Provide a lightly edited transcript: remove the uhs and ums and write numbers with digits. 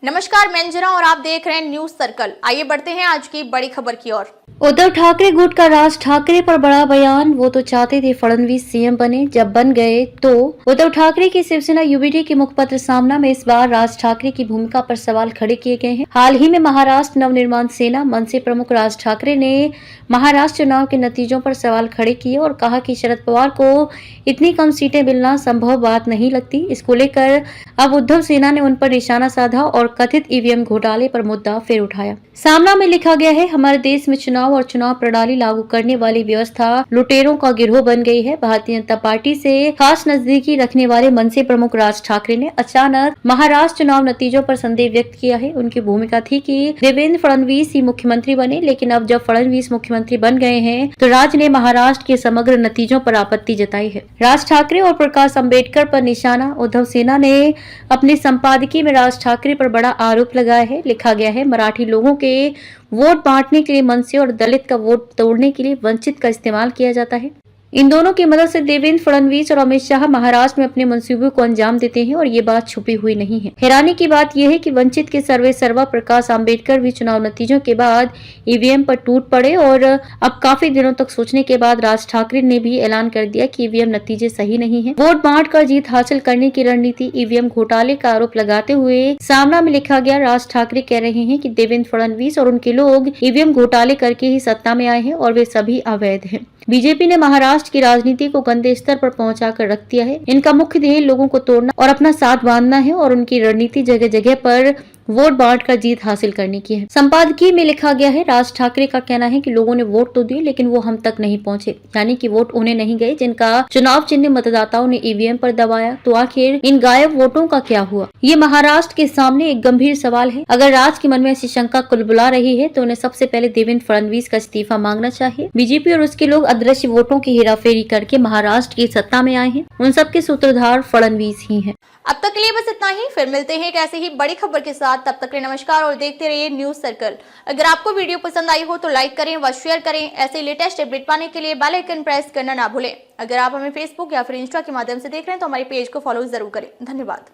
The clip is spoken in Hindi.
नमस्कार, मैं अंजना और आप देख रहे हैं न्यूज सर्कल। आइए बढ़ते हैं आज की बड़ी खबर की ओर। उद्धव ठाकरे गुट का राज ठाकरे पर बड़ा बयान। वो तो चाहते थे फडणवीस सीएम बने, जब बन गए तो उद्धव ठाकरे की शिवसेना यूबीडी के मुखपत्र सामना में इस बार राज ठाकरे की भूमिका पर सवाल खड़े किए गए हैं। हाल ही में महाराष्ट्र नवनिर्माण सेना मनसे प्रमुख राज ठाकरे ने महाराष्ट्र चुनाव के नतीजों पर सवाल खड़े किए और कहा कि शरद पवार को इतनी कम सीटें मिलना संभव बात नहीं लगती। इसको लेकर अब उद्धव सेना ने उन पर निशाना साधा और कथित ईवीएम घोटाले पर मुद्दा फिर उठाया। सामना में लिखा गया है, हमारे देश में चुनाव और चुनाव प्रणाली लागू करने वाली व्यवस्था लुटेरों का गिरोह बन गई है। भारतीय जनता पार्टी से खास नजदीकी रखने वाले मनसे प्रमुख राज ठाकरे ने अचानक महाराष्ट्र चुनाव नतीजों पर संदेह व्यक्त किया है। उनकी भूमिका थी कि देवेंद्र फडणवीस ही मुख्यमंत्री बने, लेकिन अब जब फडणवीस मुख्यमंत्री बन गए हैं तो राज ने महाराष्ट्र के समग्र नतीजों पर आपत्ति जताई है। राज ठाकरे और प्रकाश अम्बेडकर पर निशाना। उद्धव सेना ने अपने संपादकीय में राज ठाकरे पर बड़ा आरोप लगाया है। लिखा गया है, मराठी लोगों के वोट बांटने के लिए मनसे और दलित का वोट तोड़ने के लिए वंचित का इस्तेमाल किया जाता है। इन दोनों की मदद से देवेंद्र फडणवीस और अमित शाह महाराष्ट्र में अपने मंसूबों को अंजाम देते हैं और ये बात छुपी हुई नहीं है। हैरानी की बात यह है कि वंचित के सर्वे सर्वा प्रकाश अम्बेडकर भी चुनाव नतीजों के बाद ईवीएम पर टूट पड़े और अब काफी दिनों तक सोचने के बाद राज ठाकरे ने भी ऐलान कर दिया कि ईवीएम नतीजे सही नहीं है। वोट बांट कर जीत हासिल करने की रणनीति, ईवीएम घोटाले का आरोप लगाते हुए सामना में लिखा गया, राज ठाकरे कह रहे हैं कि देवेंद्र फडणवीस और उनके लोग ईवीएम घोटाले करके ही सत्ता में आए हैं और वे सभी अवैध हैं। बीजेपी ने महाराष्ट्र की राजनीति को गंदे स्तर पर पहुंचाकर रख दिया है। इनका मुख्य ध्येय लोगों को तोड़ना और अपना साथ बांधना है और उनकी रणनीति जगह जगह पर वोट बांट कर जीत हासिल करने की है। संपादकीय में लिखा गया है, राज ठाकरे का कहना है कि लोगों ने वोट तो दिए लेकिन वो हम तक नहीं पहुंचे, यानी कि वोट उन्हें नहीं गए जिनका चुनाव चिन्ह मतदाताओं ने ईवीएम पर दबाया। तो आखिर इन गायब वोटों का क्या हुआ? ये महाराष्ट्र के सामने एक गंभीर सवाल है। अगर राज के मन में ऐसी शंका कुलबुला रही है तो उन्हें सबसे पहले देवेंद्र फडणवीस का इस्तीफा मांगना चाहिए। बीजेपी और उसके लोग अदृश्य वोटों की हेराफेरी करके महाराष्ट्र की सत्ता में आए हैं। उन सबके सूत्रधार फडणवीस ही है। अब तक के लिए बस इतना ही। फिर मिलते हैं एक ऐसी ही बड़ी खबर के साथ। तब तक के लिए नमस्कार और देखते रहिए न्यूज सर्कल। अगर आपको वीडियो पसंद आई हो तो लाइक करें व शेयर करें। ऐसे लेटेस्ट अपडेट पाने के लिए बेल आइकन प्रेस करना ना भूलें। अगर आप हमें फेसबुक या फिर इंस्टा के माध्यम से देख रहे हैं तो हमारे पेज को फॉलो जरूर करें। धन्यवाद।